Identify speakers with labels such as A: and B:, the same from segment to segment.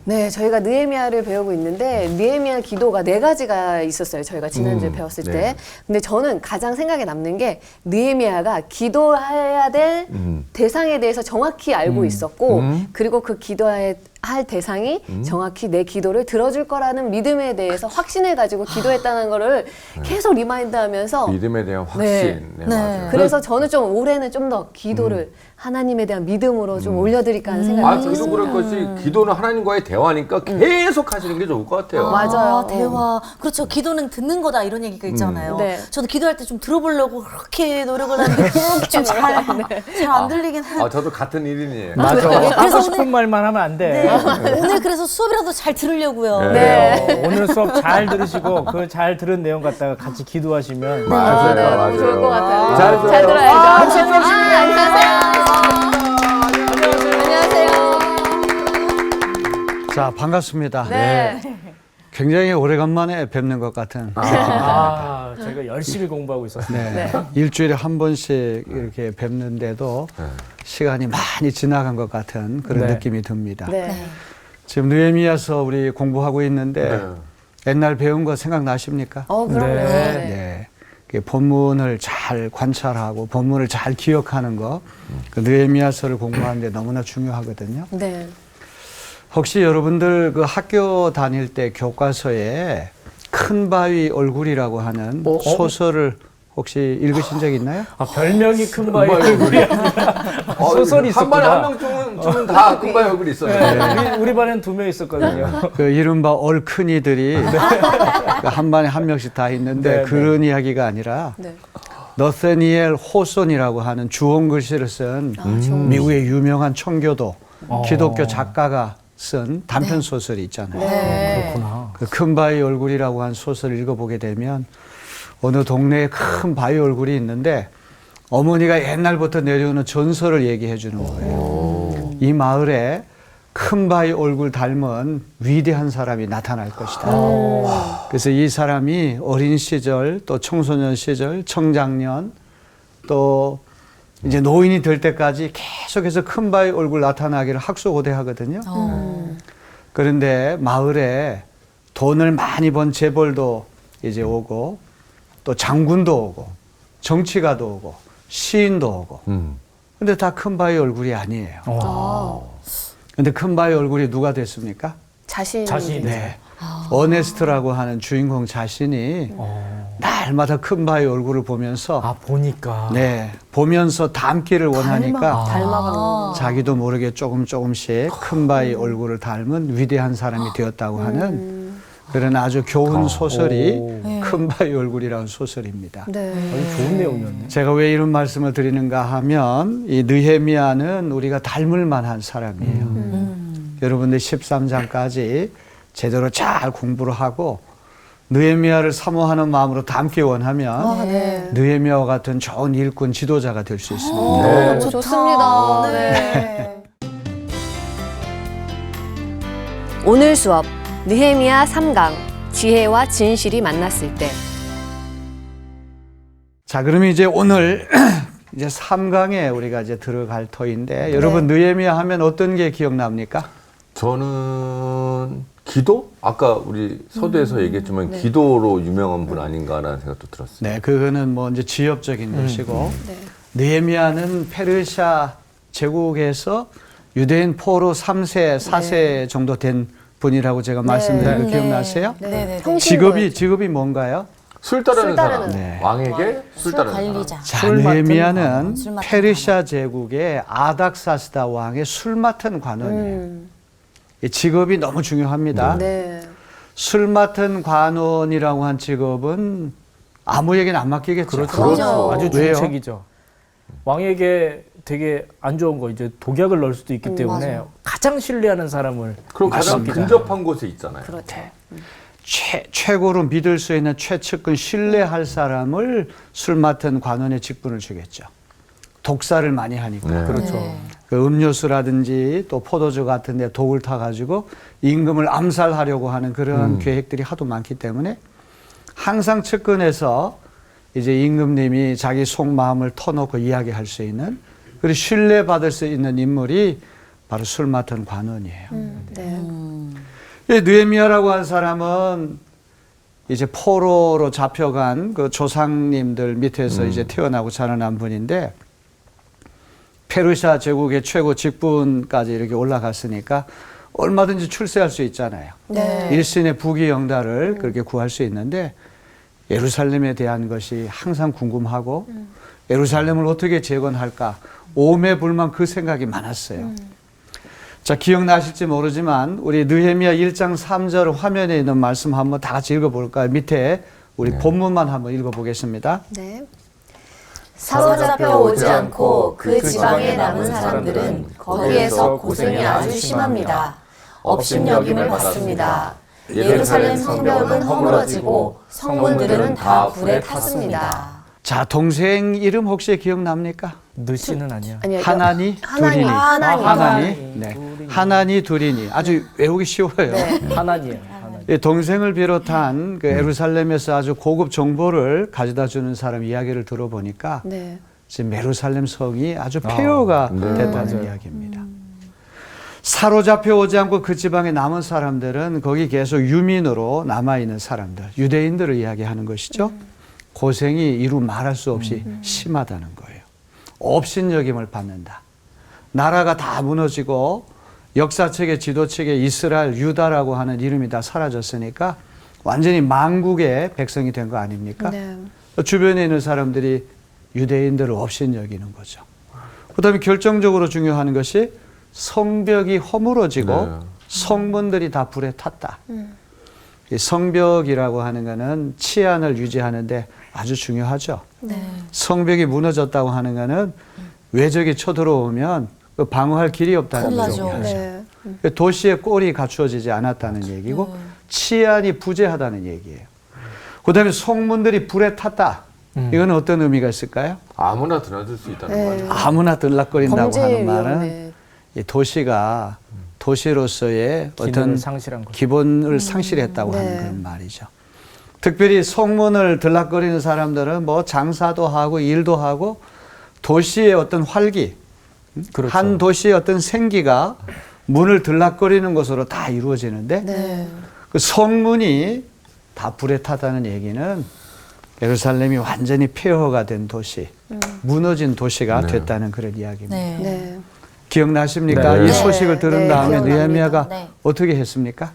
A: 네, 저희가 느헤미야를 배우고 있는데 느헤미야 기도가 4가지가 있었어요. 저희가 지난주에 배웠을 때.
B: 네.
A: 근데 저는 가장 생각에 남는 게 느헤미야가 기도해야 될 대상에 대해서 정확히 알고 있었고 그리고 그 기도할 대상이 정확히 내 기도를 들어줄 거라는 믿음에 대해서 확신해가지고 기도했다는 거를 계속 리마인드하면서
B: 믿음에 대한 확신.
A: 네.
B: 네, 맞아요.
A: 그래서 저는 좀 올해는 좀 더 기도를 하나님에 대한 믿음으로 좀 올려드릴까 하는 생각이
B: 저도
A: 들었습니다.
B: 그럴 것이 기도는 하나님과의 대화니까 계속 하시는 게 좋을 것 같아요.
A: 맞아요.
C: 대화. 그렇죠. 기도는 듣는 거다 이런 얘기가 있잖아요.
A: 네.
C: 저도 기도할 때 좀 들어보려고 그렇게 노력을 하는데 좀 잘 안 들리긴 해요.
B: 저도 같은 일인이에요.
D: 맞아.
C: 그래서
D: 하고 싶은 말만 하면 안 돼.
C: 오늘 그래서 수업이라도 잘 들으려고요.
A: 네.
D: 오늘 수업 잘 들으시고 그 잘 들은 내용 갖다가 같이 기도하시면
B: 맞아요,
A: 네, 너무
B: 맞아요.
A: 좋을 것 같아요.
B: 잘 들어요.
A: 잘 들어야죠. 안녕하세요.
E: 자, 반갑습니다.
A: 네.
E: 굉장히 오래간만에 뵙는 것 같은.
D: 제가 열심히 공부하고 있었어요.
E: 네. 일주일에 한 번씩 이렇게 뵙는데도 시간이 많이 지나간 것 같은 그런
D: 네.
E: 느낌이 듭니다.
A: 네.
E: 지금 느헤미야서 우리 공부하고 있는데
B: 네.
E: 옛날 배운 거 생각나십니까?
A: 그럼요.
D: 네.
E: 네. 그 본문을 잘 관찰하고 본문을 잘 기억하는 거, 그 느헤미야서를 공부하는데 너무나 중요하거든요.
A: 네.
E: 혹시 여러분들 그 학교 다닐 때 교과서에 큰 바위 얼굴이라고 하는 소설을 혹시 읽으신 적 있나요?
D: 별명이 큰 바위 얼굴이 소설이
B: 한 반에
D: 있었구나.
B: 한 명쯤은 다 금발 얼굴이 있어요.
D: 네, 우리 반엔 2명 있었거든요.
E: 그 이른바 얼큰이들이 한 반에 한 명씩 다 있는데
D: 네,
E: 그런 이야기가 아니라
A: 네.
E: 너세니엘 호손이라고 하는 주홍 글씨를 쓴 미국의 유명한 청교도 기독교 작가가 쓴 단편 소설이 있잖아요.
D: 그렇구나.
E: 그 큰 바위 얼굴이라고 한 소설을 읽어보게 되면 어느 동네에 큰 바위 얼굴이 있는데 어머니가 옛날부터 내려오는 전설을 얘기해 주는 거예요. 이 마을에 큰 바위 얼굴 닮은 위대한 사람이 나타날 것이다. 그래서 이 사람이 어린 시절, 또 청소년 시절, 청장년, 또 이제 노인이 될 때까지 계속해서 큰 바위 얼굴 나타나기를 학수고대하거든요. 그런데 마을에 돈을 많이 번 재벌도 이제 오고 또 장군도 오고 정치가도 오고 시인도 오고 근데 다 큰 바위 얼굴이 아니에요. 근데 큰 바위 얼굴이 누가 됐습니까?
A: 자신.
E: 네. 어네스트라고 하는 주인공 자신이 날마다 큰 바위 얼굴을 보면서
D: 보니까.
E: 네, 보면서 닮기를 원하니까
A: 닮아가는.
E: 자기도 모르게 조금씩 큰 바위 얼굴을 닮은 위대한 사람이 되었다고 하는 그런 아주 교훈 소설이 큰 바위 얼굴이라는 소설입니다.
A: 네.
D: 아주 좋은 내용이었네.
E: 제가 왜 이런 말씀을 드리는가 하면 이 느헤미야는 우리가 닮을 만한 사람이에요. 여러분들 13장까지 제대로 잘 공부를 하고 느헤미야를 사모하는 마음으로 닮기 원하면
A: 네.
E: 느헤미야와 같은 좋은 일꾼 지도자가 될 수 있습니다.
B: 네.
A: 좋습니다. 네. 오늘 수업 느헤미야 3강 지혜와 진실이 만났을 때.
E: 자, 그러면 이제 오늘 이제 3강에 우리가 이제 들어갈 터인데 여러분 느헤미야 하면 어떤 게 기억납니까?
B: 저는 기도? 아까 우리 서두에서 얘기했지만 기도로 유명한 분 아닌가라는 생각도 들었어요.
E: 네, 그거는 뭐 이제 지역적인 것이고 느헤미야는 페르시아 제국에서 유대인 포로 3세, 4세 정도 된 분이라고 제가 말씀드린 거 기억나세요?
C: 네.
E: 직업이 뭔가요?
B: 술 따르는
A: 술 따르는
B: 사람.
E: 네.
B: 왕에게 술 따르는 사람.
C: 관리자.
E: 자,
D: 술 맡은
E: 느헤미야는
C: 술 맡은
E: 페르시아 제국의 아닥사스다 왕의 술 맡은 관원이에요. 이 직업이 너무 중요합니다.
A: 네.
E: 술 맡은 관원이라고 한 직업은 아무에게나 안 맡기겠죠.
B: 그렇죠.
D: 아주
E: 왜요?
D: 중책이죠. 왕에게 되게 안 좋은 거 이제 독약을 넣을 수도 있기 때문에 가장 신뢰하는 사람을
B: 그럼 가장
E: 맞습니다.
B: 근접한 곳에 있잖아요.
A: 그렇죠.
E: 최고로 믿을 수 있는 최측근 신뢰할 사람을 술 맡은 관원의 직분을 주겠죠. 독사를 많이 하니까.
B: 네.
D: 그렇죠.
E: 그 음료수라든지 또 포도주 같은 데 독을 타가지고 임금을 암살하려고 하는 그런 계획들이 하도 많기 때문에 항상 측근에서 이제 임금님이 자기 속마음을 터놓고 이야기할 수 있는 그리고 신뢰받을 수 있는 인물이 바로 술 맡은 관원이에요.
A: 네.
E: 이 느헤미야라고 한 사람은 이제 포로로 잡혀간 그 조상님들 밑에서 이제 태어나고 자라난 분인데 페르시아 제국의 최고 직분까지 이렇게 올라갔으니까 얼마든지 출세할 수 있잖아요.
C: 네.
E: 일신의 부귀영달을 그렇게 구할 수 있는데 예루살렘에 대한 것이 항상 궁금하고 예루살렘을 어떻게 재건할까 오매불만 그 생각이 많았어요. 자, 기억나실지 모르지만 우리 느헤미야 1장 3절 화면에 있는 말씀 한번 다 같이 읽어볼까요? 밑에 우리 본문만 한번 읽어보겠습니다.
A: 네.
C: 사로잡혀 오지 않고 그 지방에 남은 사람들은 거기에서 고생이 아주 심합니다. 업신여김을 받습니다. 예루살렘 성벽은 허물어지고 성문들은 다 불에 탔습니다.
E: 자, 동생 이름 혹시 기억납니까?
D: 느씨는 아니야.
A: 아니요.
E: 하나니,
A: 하나니.
E: 두리니.
C: 하나니.
E: 하나니. 네. 하나니, 두리니. 아주 외우기 쉬워요.
D: 하나니에요.
E: 이 동생을 비롯한 그 예루살렘에서 아주 고급 정보를 가져다 주는 사람 이야기를 들어보니까
A: 네.
E: 지금 예루살렘 성이 아주 폐허가
B: 네.
E: 됐다는
D: 맞아요.
E: 이야기입니다. 사로잡혀 오지 않고 그 지방에 남은 사람들은 거기 계속 유민으로 남아있는 사람들, 유대인들을 이야기하는 것이죠. 고생이 이루 말할 수 없이 심하다는 거예요. 업신여김을 받는다. 나라가 다 무너지고 역사책에 지도책에 이스라엘, 유다라고 하는 이름이 다 사라졌으니까 완전히 망국의 백성이 된 거 아닙니까?
A: 네.
E: 주변에 있는 사람들이 유대인들을 업신여기는 거죠. 그 다음에 결정적으로 중요한 것이 성벽이 허물어지고
B: 네.
E: 성문들이 다 불에 탔다. 이 성벽이라고 하는 것은 치안을 유지하는데 아주 중요하죠.
C: 네.
E: 성벽이 무너졌다고 하는 것은 외적이 쳐들어오면 그 방어할 길이 없다는
C: 큰일
E: 거죠.
C: 나죠.
A: 네.
E: 도시의 꼴이 갖추어지지 않았다는 얘기고 치안이 부재하다는 얘기예요. 그 다음에 성문들이 불에 탔다. 이건 어떤 의미가 있을까요?
B: 아무나 드나들 수 있다는
A: 네.
B: 거죠.
E: 아무나 들락거린다고
A: 범죄
E: 하는 말은
A: 위험에.
E: 이 도시가 도시로서의
D: 기능을
E: 어떤
D: 상실한 거죠.
E: 기본을 상실했다고
A: 네.
E: 하는 그런 말이죠. 특별히 성문을 들락거리는 사람들은 뭐 장사도 하고 일도 하고 도시의 어떤 활기,
D: 그렇죠.
E: 한 도시의 어떤 생기가 문을 들락거리는 것으로 다 이루어지는데
A: 네.
E: 그 성문이 다 불에 타다는 얘기는 예루살렘이 완전히 폐허가 된 도시, 무너진 도시가
B: 네.
E: 됐다는 그런 이야기입니다.
C: 네.
A: 네.
E: 기억나십니까?
B: 네.
E: 이 소식을 들은
A: 네,
E: 다음에
A: 기억납니다.
E: 느헤미야가
C: 네.
E: 어떻게 했습니까?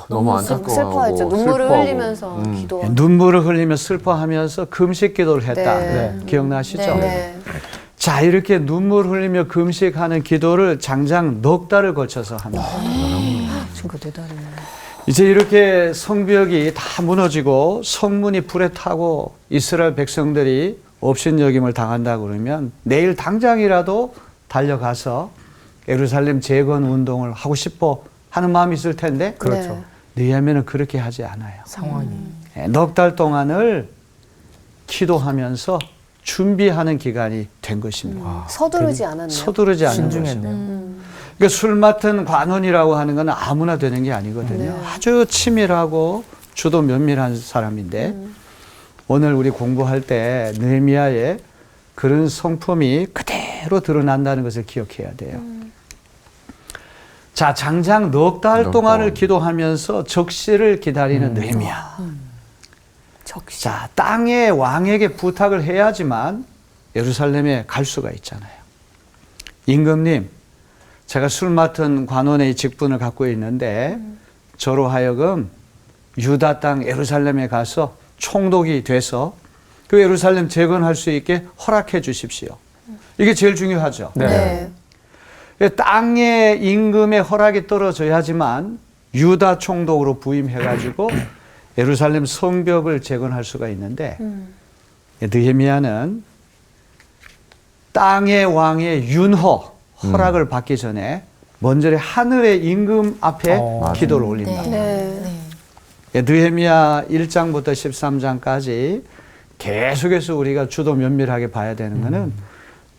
B: 너무 안타까워하고
A: 슬퍼했죠. 눈물을
B: 슬퍼하고.
A: 흘리면서 기도.
E: 눈물을 흘리며 슬퍼하면서 금식 기도를 했다.
A: 네.
E: 기억나시죠?
A: 네.
E: 자, 이렇게 눈물 흘리며 금식하는 기도를 장장 넉 달을 거쳐서 합니다.
A: 친구 대단해.
E: 이제 이렇게 성벽이 다 무너지고 성문이 불에 타고 이스라엘 백성들이 업신여김을 당한다고 그러면 내일 당장이라도 달려가서 예루살렘 재건 운동을 하고 싶어 하는 마음이 있을 텐데
D: 그렇죠.
E: 느헤미야는 그렇게 하지 않아요.
D: 상황이.
E: 넉 달 동안을 기도하면서 준비하는 기간이 된 것입니다.
A: 서두르지 않았네요.
E: 서두르지 않는 거죠.
D: 신중했네요.
E: 그러니까 술 맡은 관원이라고 하는 건 아무나 되는 게 아니거든요.
A: 네.
E: 아주 치밀하고 주도 면밀한 사람인데 오늘 우리 공부할 때 느헤미야의 그런 성품이 그대로 드러난다는 것을 기억해야 돼요. 자, 장장 넉 달
B: 넉
E: 동안을
B: 달.
E: 기도하면서 적시를 기다리는 느헤미야.
A: 적시.
E: 자, 땅의 왕에게 부탁을 해야지만 예루살렘에 갈 수가 있잖아요. 임금님, 제가 술 맡은 관원의 직분을 갖고 있는데 저로 하여금 유다 땅 예루살렘에 가서 총독이 돼서 그 예루살렘 재건할 수 있게 허락해 주십시오. 이게 제일 중요하죠.
A: 네.
E: 땅의 임금의 허락이 떨어져야지만 유다 총독으로 부임해가지고 예루살렘 성벽을 재건할 수가 있는데 느헤미야는 땅의 왕의 허락을 받기 전에 먼저 하늘의 임금 앞에 기도를 올린다.
A: 네.
E: 느헤미야 1장부터 13장까지 계속해서 우리가 주도 면밀하게 봐야 되는 것은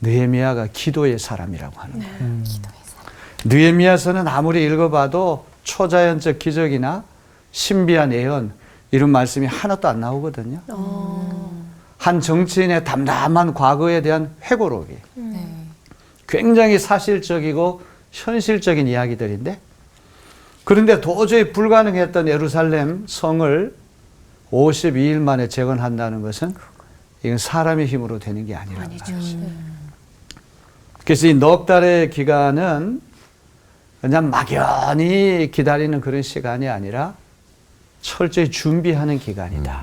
E: 느헤미야가 기도의 사람이라고 하는 거예요. 느헤미야서는 아무리 읽어봐도 초자연적 기적이나 신비한 예언 이런 말씀이 하나도 안 나오거든요. 한 정치인의 담담한 과거에 대한 회고록이 굉장히 사실적이고 현실적인 이야기들인데 그런데 도저히 불가능했던 예루살렘 성을 52일 만에 재건한다는 것은 이건 사람의 힘으로 되는 게 아니라는 거예요. 그래서 이 넉 달의 기간은 그냥 막연히 기다리는 그런 시간이 아니라 철저히 준비하는 기간이다.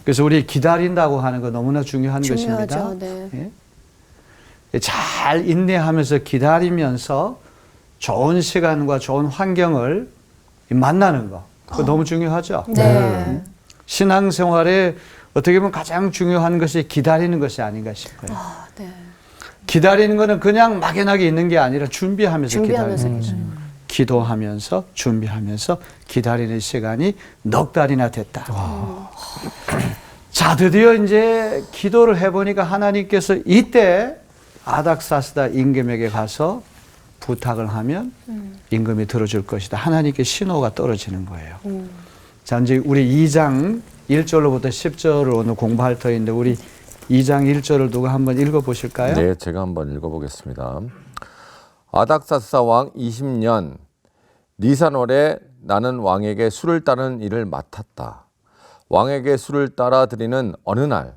E: 그래서 우리 기다린다고 하는 거 너무나 중요한
A: 중요하죠.
E: 것입니다.
A: 네.
E: 예? 잘 인내하면서 기다리면서 좋은 시간과 좋은 환경을 만나는 거. 그거 너무 중요하죠.
A: 네.
E: 신앙생활에 어떻게 보면 가장 중요한 것이 기다리는 것이 아닌가 싶어요.
A: 아, 네.
E: 기다리는 거는 그냥 막연하게 있는 게 아니라 준비하면서
A: 준비하면서
E: 기다리는 거죠. 기도하면서 준비하면서 기다리는 시간이 넉 달이나 됐다. 자, 드디어 이제 기도를 해보니까 하나님께서 이때 아닥사스다 임금에게 가서 부탁을 하면 임금이 들어줄 것이다. 하나님께 신호가 떨어지는 거예요. 자, 이제 우리 2장 1절로부터 10절을 오늘 공부할 터인데 우리 2장 1절을 누가 한번 읽어보실까요?
B: 네, 제가 한번 읽어보겠습니다. 아닥사스다 왕 20년 니산월에 나는 왕에게 술을 따르는 일을 맡았다. 왕에게 술을 따라 드리는 어느 날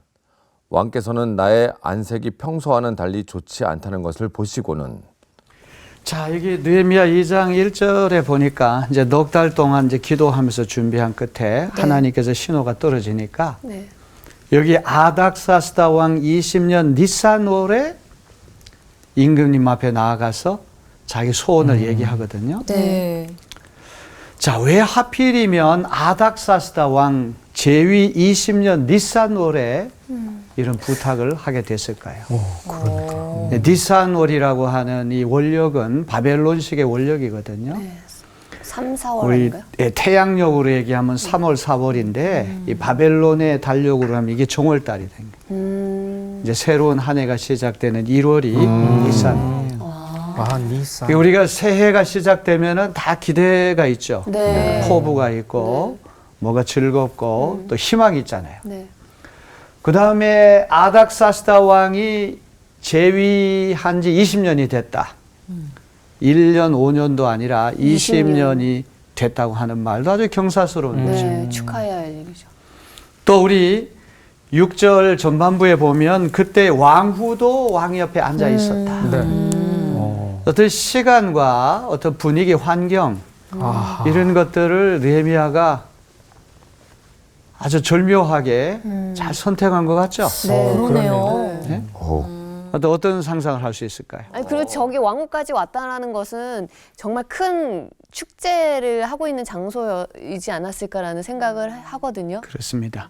B: 왕께서는 나의 안색이 평소와는 달리 좋지 않다는 것을 보시고는
E: 자, 여기 느헤미야 2장 1절에 보니까 이제 넉 달 동안 이제 기도하면서 준비한 끝에 하나님께서 신호가 떨어지니까
A: 네.
E: 여기 아닥사스다 왕 20년 니산월에 임금님 앞에 나아가서 자기 소원을 얘기하거든요.
C: 네.
E: 자, 왜 하필이면 아닥사스다 왕 제위 20년 니산월에 이런 부탁을 하게 됐을까요? 네, 니산월이라고 하는 이 원력은 바벨론식의 원력이거든요.
A: 네. 3, 4월
E: 우리
A: 아닌가요?
E: 태양력으로 얘기하면 3월, 4월인데 이 바벨론의 달력으로 하면 이게 종월달이 된 거예요. 이제 새로운 한 해가 시작되는 1월이 니산.
D: 아, 니산.
E: 우리가 새해가 시작되면은 다 기대가 있죠.
A: 네.
E: 포부가 있고 뭐가 즐겁고 또 희망이 있잖아요.
A: 네.
E: 그 다음에 아닥사스다 왕이 재위한 지 20년이 됐다. 1년, 5년도 아니라 20년이 됐다고 하는 말도 아주 경사스러운 거죠.
A: 네. 축하해야 할 일이죠.
E: 또 우리 6절 전반부에 보면 그때 왕후도 왕 옆에 앉아 있었다.
D: 네.
E: 어떤 시간과 어떤 분위기, 환경 이런 것들을 느헤미야가 아주 절묘하게 잘 선택한 것 같죠?
A: 네.
C: 그러네요.
E: 네?
B: 오,
E: 어떤 상상을 할 수 있을까요?
A: 아니, 그리고 저기 왕후까지 왔다라는 것은 정말 큰 축제를 하고 있는 장소이지 않았을까라는 생각을 하거든요.
E: 그렇습니다.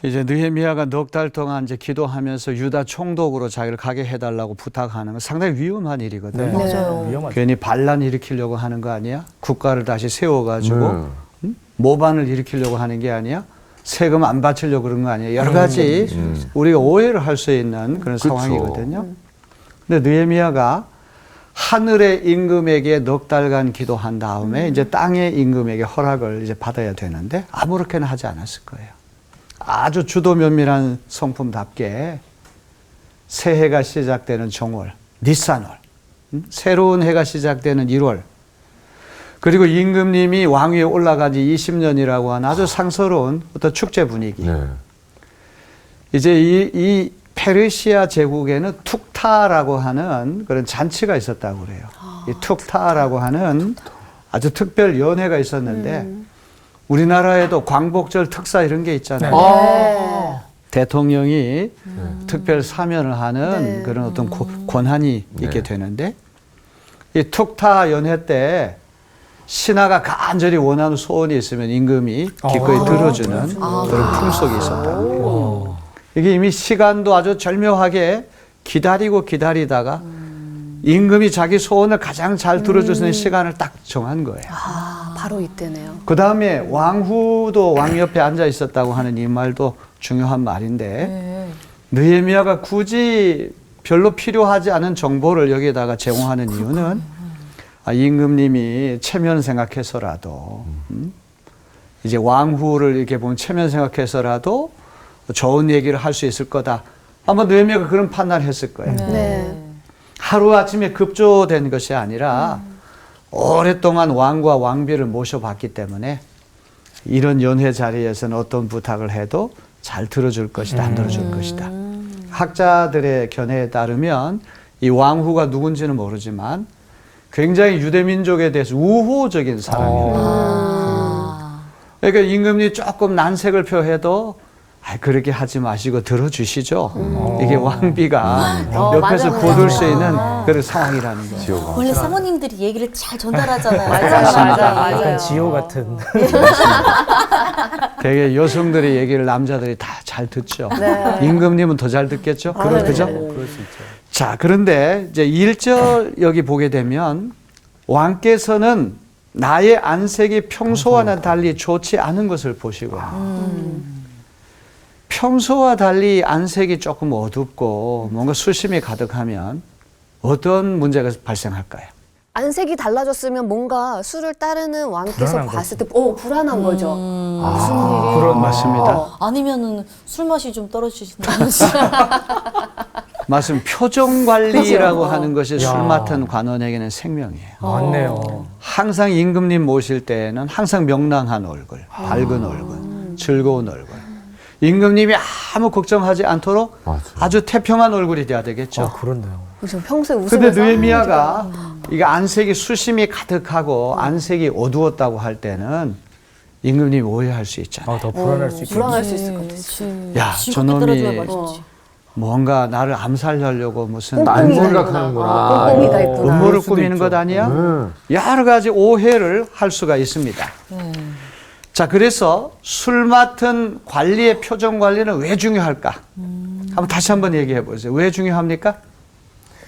E: 이제 느헤미야가 넉 달 동안 이제 기도하면서 유다 총독으로 자기를 가게 해달라고 부탁하는 건 상당히 위험한 일이거든요.
D: 네.
C: 맞아요.
D: 위험하죠.
E: 괜히 반란 일으키려고 하는 거 아니야? 국가를 다시 세워가지고 모반을 일으키려고 하는 게 아니야? 세금 안 바치려고 그런 거 아니야? 여러 가지 우리가 오해를 할 수 있는 그런
B: 그쵸.
E: 상황이거든요. 근데 느헤미야가 하늘의 임금에게 넉 달간 기도한 다음에 이제 땅의 임금에게 허락을 이제 받아야 되는데 아무렇게나 하지 않았을 거예요. 아주 주도 면밀한 성품답게 새해가 시작되는 정월, 니산월, 새로운 해가 시작되는 1월, 그리고 임금님이 왕위에 올라간 지 20년이라고 하는 아주 상스러운 어떤 축제 분위기.
B: 네.
E: 이제 이 페르시아 제국에는 툭타라고 하는 그런 잔치가 있었다고 그래요. 이 툭타라고 하는 아주 특별 연회가 있었는데 우리나라에도 광복절 특사 이런 게 있잖아요.
A: 네.
E: 대통령이 특별 사면을 하는
A: 네.
E: 그런 어떤 권한이 있게
B: 네.
E: 되는데 이 툭타 연회 때 신하가 간절히 원하는 소원이 있으면 임금이 기꺼이 들어주는 그런 풍속이 있었다고 해요. 이게 이미 시간도 아주 절묘하게 기다리고 기다리다가 임금이 자기 소원을 가장 잘 들어주는 시간을 딱 정한 거예요.
A: 아, 바로 이때네요.
E: 그 다음에 왕후도 왕 옆에 앉아 있었다고 하는 이 말도 중요한 말인데 느헤미야가 굳이 별로 필요하지 않은 정보를 여기에다가 제공하는 이유는 임금님이 체면 생각해서라도 이제 왕후를 이렇게 보면 체면 생각해서라도 좋은 얘기를 할 수 있을 거다. 아마 느헤미야가 그런 판단을 했을 거예요.
A: 네.
E: 하루아침에 급조된 것이 아니라 오랫동안 왕과 왕비를 모셔봤기 때문에 이런 연회 자리에서는 어떤 부탁을 해도 잘 들어줄 것이다, 안 들어줄 것이다. 학자들의 견해에 따르면 이 왕후가 누군지는 모르지만 굉장히 유대민족에 대해서 우호적인 사람이에요. 그러니까 임금님 조금 난색을 표해도 그렇게 하지 마시고 들어주시죠. 이게 왕비가 옆에서
A: 맞아요.
E: 보들 수 있는 그런 상황이라는 거죠.
C: 원래 사모님들이 얘기를 잘 전달하잖아요.
A: 맞아요.
D: 약간 지호 같은.
E: 되게 여성들의 얘기를 남자들이 다 잘 듣죠.
A: 네.
E: 임금님은 더 잘 듣겠죠. 그죠?
D: 그럴 수 있죠.
E: 자, 그런데 이제 1절 여기 보게 되면 왕께서는 나의 안색이 평소와는 달리 좋지 않은 것을 보시고요. 평소와 달리 안색이 조금 어둡고 뭔가 수심이 가득하면 어떤 문제가 발생할까요?
A: 안색이 달라졌으면 뭔가 술을 따르는 왕께서
D: 불안한
A: 봤을 때 불안한 거죠. 무슨 일이
E: 그런 맞습니다.
C: 아니면은 술 맛이 좀 떨어지신다든지.
E: 말씀 표정 관리라고
A: 그죠?
E: 하는 것이 술
D: 야.
E: 맡은 관원에게는 생명이에요.
D: 맞네요.
E: 항상 임금님 모실 때는 항상 명랑한 얼굴, 밝은 얼굴, 즐거운 얼굴. 임금님이 아무 걱정하지 않도록
B: 맞아요.
E: 아주 태평한 얼굴이 돼야 되겠죠.
D: 그렇네요.
A: 그죠. 평소에
E: 근데
A: 웃으면서
E: 느헤미야가 이게 안색이 수심이 가득하고 안색이 어두웠다고 할 때는 임금님이 오해할 수 있잖아요.
D: 더 불안할 수 있겠네.
A: 불안할 수 있을 것 같아요.
E: 야, 저놈이 뭔가 나를 암살하려고 무슨
B: 딴 생각하는구나.
A: 꼼꼼이가 있구나.
E: 음모를
D: 그럴 수도
E: 꾸미는
D: 있죠.
E: 것 아니야? 여러 가지 오해를 할 수가 있습니다. 자, 그래서 술 맡은 관리의 표정 관리는 왜 중요할까? 한번 다시 한번 얘기해 보세요. 왜 중요합니까?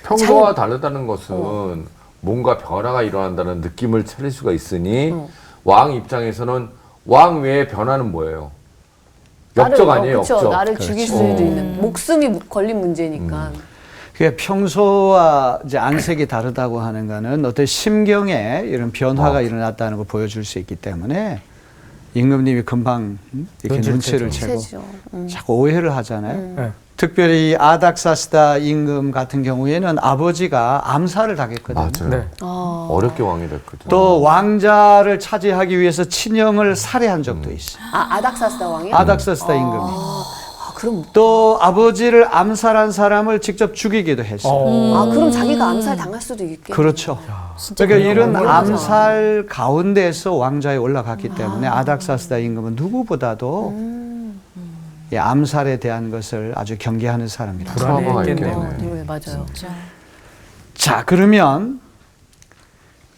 B: 평소와 다르다는 것은 뭔가 변화가 일어난다는 느낌을 차릴 수가 있으니 왕 입장에서는 왕 외의 변화는 뭐예요? 역적 아니에요,
A: 그쵸,
B: 역적.
A: 나를 죽일 수도 있는 목숨이 걸린 문제니까.
E: 그게 평소와 이제 안색이 다르다고 하는 거는 어떤 심경에 이런 변화가 일어났다는 걸 보여줄 수 있기 때문에 임금님이 금방 이렇게 눈치를 채고
A: 세죠.
E: 자꾸 오해를 하잖아요.
D: 네.
E: 특별히 아닥사스다 임금 같은 경우에는 아버지가 암살을 당했거든요.
B: 맞아요.
D: 네.
B: 어렵게 왕이 됐거든요.
E: 또 왕자를 차지하기 위해서 친형을 살해한 적도 있어요.
A: 아닥사스다 왕이요?
E: 아닥사스다 임금이.
A: 그럼
E: 또 아버지를 암살한 사람을 직접 죽이기도 했어요.
A: 그럼 자기가 암살 당할 수도 있겠네.
E: 그렇죠. 그러니까 이런 암살 가운데서 왕좌에 올라갔기 때문에 아닥사스다 임금은 누구보다도 이 암살에 대한 것을 아주 경계하는 사람이다.
B: 트라우마가
D: 불안했겠네요.
B: 있겠네.
A: 네, 맞아요.
E: 자, 그러면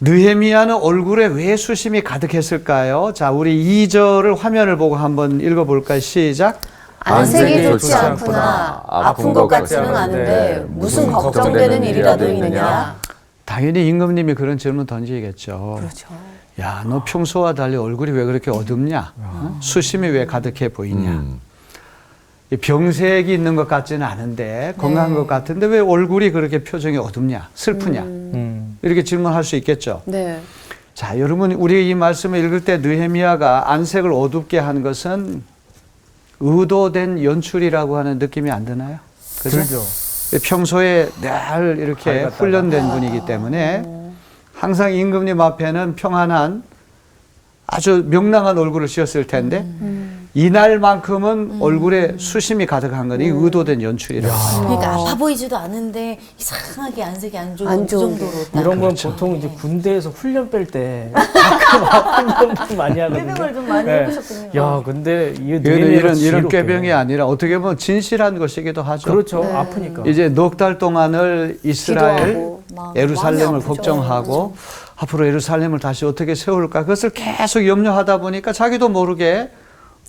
E: 느헤미야는 얼굴에 왜 수심이 가득했을까요? 자, 우리 2절을 화면을 보고 한번 읽어볼까요? 시작.
A: 안색이 좋지 않구나. 아픈 것 같지는 않은데 무슨 걱정되는 일이라도 있느냐.
E: 당연히 임금님이 그런 질문 던지겠죠.
A: 그렇죠.
E: 야, 너 평소와 달리 얼굴이 왜 그렇게 어둡냐? 어? 수심이 왜 가득해 보이냐? 이 병색이 있는 것 같지는 않은데 건강한 것 같은데 왜 얼굴이 그렇게 표정이 어둡냐? 슬프냐? 이렇게 질문할 수 있겠죠.
A: 네.
E: 자, 여러분, 우리 이 말씀을 읽을 때 느헤미야가 안색을 어둡게 한 것은 의도된 연출이라고 하는 느낌이 안 드나요? 그죠?
D: 들죠.
E: 평소에 늘 이렇게
D: 밝았다가.
E: 훈련된 분이기 때문에 항상 임금님 앞에는 평안한 아주 명랑한 얼굴을 씌웠을 텐데 이날만큼은 얼굴에 수심이 가득한 건 이 의도된 연출이라고.
C: 그러니까 아파 보이지도 않은데 이상하게 안색이 안 좋은
A: 안
C: 그
A: 좋은
C: 정도로.
D: 이런 건 보통 이제 군대에서 훈련 뺄 때 가끔 아픈 분 많이 하거든요.
C: 꾀병을 좀 많이 해보셨군요.
D: 야, 근데 이
E: 이런 꾀병이 아니라 어떻게 보면 진실한 것이기도 하죠.
D: 그렇죠. 아프니까.
E: 이제 넉 달 동안을 이스라엘
A: 기도하고.
C: 막
E: 예루살렘을
C: 마음이 아프죠.
E: 걱정하고 앞으로 예루살렘을 다시 어떻게 세울까 그것을 계속 염려하다 보니까 자기도 모르게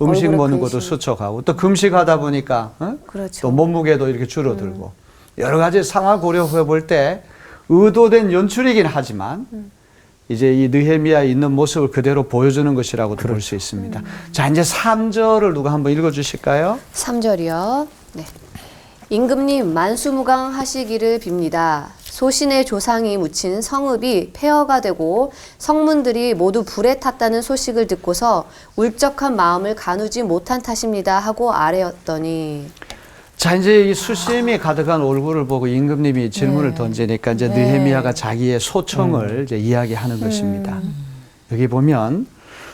E: 음식
A: 얼굴에
E: 먹는 것도
A: 근심.
E: 수척하고 또 금식하다 보니까
A: 그렇죠.
E: 또 몸무게도 이렇게 줄어들고 여러 가지 상황 고려해 볼 때 의도된 연출이긴 하지만 이제 이 느헤미야에 있는 모습을 그대로 보여주는 것이라고도 볼 수 있습니다. 자, 이제 3절을 누가 한번 읽어 주실까요?
A: 3절이요. 네. 임금님 만수무강 하시기를 빕니다. 소신의 조상이 묻힌 성읍이 폐허가 되고 성문들이 모두 불에 탔다는 소식을 듣고서 울적한 마음을 가누지 못한 탓입니다 하고 아뢰었더니.
E: 자, 이제 이 수심이 가득한 얼굴을 보고 임금님이 질문을 던지니까 이제 느헤미야가 자기의 소청을 이제 이야기하는 것입니다. 여기 보면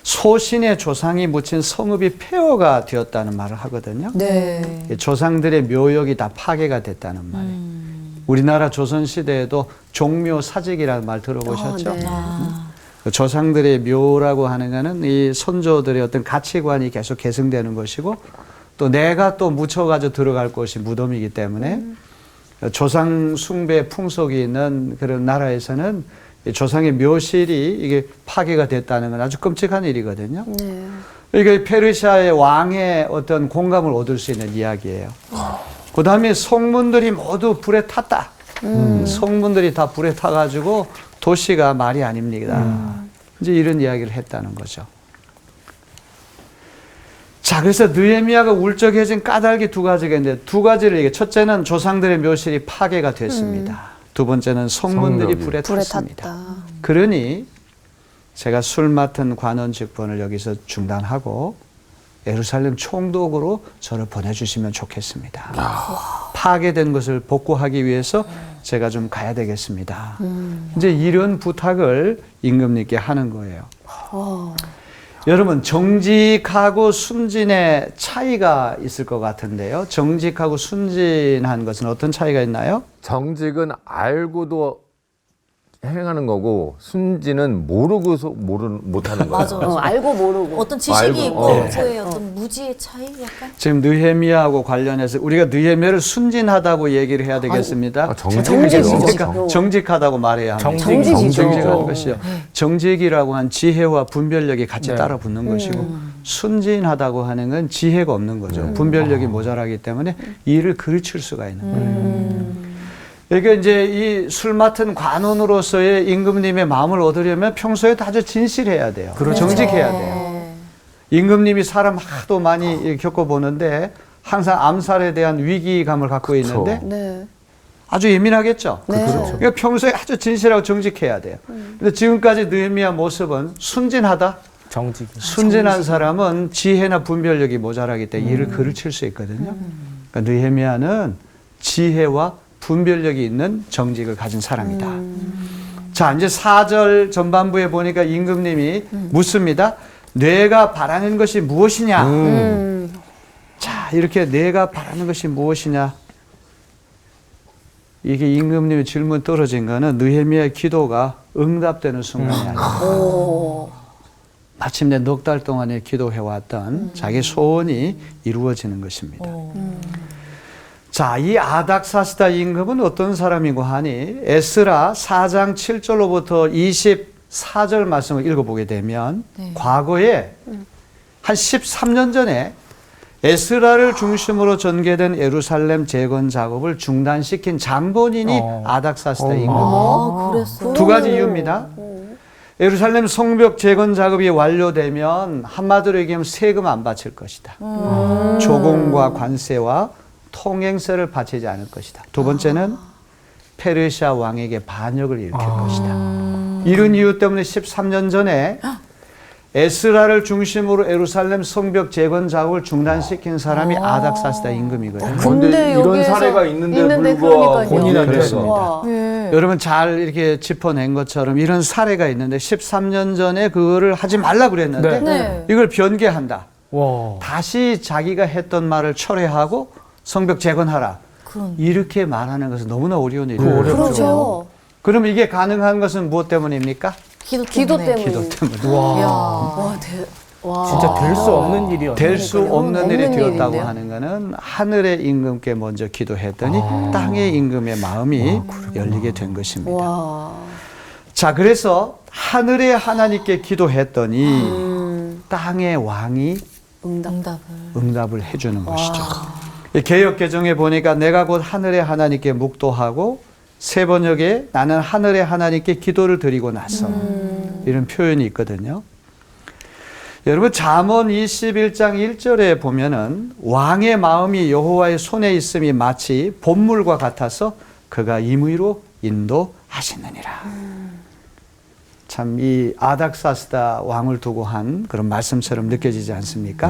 E: 소신의 조상이 묻힌 성읍이 폐허가 되었다는 말을 하거든요.
C: 네.
E: 조상들의 묘역이 다 파괴가 됐다는 말이에요. 우리나라 조선시대에도 종묘 사직이라는 말 들어보셨죠?
A: 네.
E: 그 조상들의 묘라고 하는 거는 이 선조들의 어떤 가치관이 계속 계승되는 것이고 또 내가 또 묻혀가지고 들어갈 곳이 무덤이기 때문에 조상 숭배 풍속이 있는 그런 나라에서는 이 조상의 묘실이 이게 파괴가 됐다는 건 아주 끔찍한 일이거든요.
A: 네.
E: 이게 페르시아의 왕의 어떤 공감을 얻을 수 있는 이야기예요. 그 다음에 성문들이 모두 불에 탔다. 성문들이 다 불에 타가지고 도시가 말이 아닙니다. 이제 이런 이야기를 했다는 거죠. 자, 그래서 느헤미야가 울적해진 까닭이 두 가지가 있는데 두 가지를 얘기해. 첫째는 조상들의 묘실이 파괴가 됐습니다. 두 번째는 성문들이 불에 탔습니다. 그러니 제가 술 맡은 관원 직분을 여기서 중단하고 예루살렘 총독으로 저를 보내주시면 좋겠습니다. 파괴된 것을 복구하기 위해서 제가 좀 가야 되겠습니다. 이제 이런 부탁을 임금님께 하는 거예요. 여러분, 정직하고 순진의 차이가 있을 것 같은데요. 정직하고 순진한 것은 어떤 차이가 있나요?
B: 정직은 알고도 행하는 거고 순진은 모르고서 못하는 거야.
C: 맞아.
A: 알고 모르고.
C: 어떤 지식이
B: 알고,
C: 있고 그의 어떤 무지의 차이 약간?
E: 지금 느헤미야하고 관련해서 우리가 느헤미야를 순진하다고 얘기를 해야 되겠습니다.
B: 정직이죠.
E: 정직하다고 말해야 합니다.
A: 정직이죠.
E: 정직한 것이요. 정직이라고 한 지혜와 분별력이 같이 따라 붙는 것이고 순진하다고 하는 건 지혜가 없는 거죠. 분별력이 모자라기 때문에 이를 그르칠 수가 있는 거예요. 이게 이제 이 술 맡은 관원으로서의 임금님의 마음을 얻으려면 평소에 아주 진실해야 돼요. 정직해야 돼요. 임금님이 사람 하도 많이 겪어보는데 항상 암살에 대한 위기감을 갖고 있는데
A: 네.
E: 아주 예민하겠죠.
A: 네.
E: 그러니까 평소에 아주 진실하고 정직해야 돼요. 근데 지금까지 느헤미야 모습은 순진하다. 순진한 사람은 지혜나 분별력이 모자라기 때문에 이를 그르칠 수 있거든요. 그러니까 느헤미야는 지혜와 분별력이 있는 정직을 가진 사람이다. 자, 이제 4절 전반부에 보니까 임금님이 묻습니다. 내가 바라는 것이 무엇이냐? 자, 이렇게 내가 바라는 것이 무엇이냐? 이게 임금님의 질문 떨어진 거는 느헤미야의 기도가 응답되는 순간이 아니에요. 마침내 넉 달 동안에 기도해왔던 자기 소원이 이루어지는 것입니다. 자, 이 아닥사스다 임금은 어떤 사람이고 하니 에스라 4장 7절로부터 24절 말씀을 읽어보게 되면 과거에 한 13년 전에 에스라를 중심으로 전개된 예루살렘 재건 작업을 중단시킨 장본인이 아닥사스다 임금이에요.
C: 그랬어요.
E: 두 가지 이유입니다. 예루살렘 성벽 재건 작업이 완료되면 한마디로 얘기하면 세금 안 바칠 것이다. 조공과 관세와 통행세를 바치지 않을 것이다. 두 번째는 페르시아 왕에게 반역을 일으킬 것이다. 이런 이유 때문에 13년 전에 에스라를 중심으로 예루살렘 성벽 재건 작업을 중단시킨 사람이 아닥사스다 임금이거든요.
B: 근데 이런 사례가 있는데 불구하고 본인한테
E: 여러분 잘 이렇게 짚어낸 것처럼 이런 사례가 있는데 13년 전에 그거를 하지 말라 그랬는데 이걸 변개한다. 다시 자기가 했던 말을 철회하고 성벽 재건하라. 이렇게 말하는 것은 너무나 어려운 일이에요.
A: 그렇죠.
E: 그럼 이게 가능한 것은 무엇 때문입니까?
A: 기도 때문에.
E: 기도 때문에.
D: 진짜 될 수 없는 일이었네요.
E: 될 수 없는 일이 되었다고
A: 일인데요?
E: 하는 것은 하늘의 임금께 먼저 기도했더니 땅의 임금의 마음이 열리게 된 것입니다. 자, 그래서 하늘의 하나님께 기도했더니 땅의 왕이 응답을 해주는 것이죠. 개역 개정에 보니까 내가 곧 하늘의 하나님께 묵도하고 세 번역에 나는 하늘의 하나님께 기도를 드리고 나서 이런 표현이 있거든요. 여러분 잠언 21장 1절에 보면은 왕의 마음이 여호와의 손에 있음이 마치 봇물과 같아서 그가 임의로 인도하시느니라. 참 이 아닥사스다 왕을 두고 한 그런 말씀처럼 느껴지지 않습니까?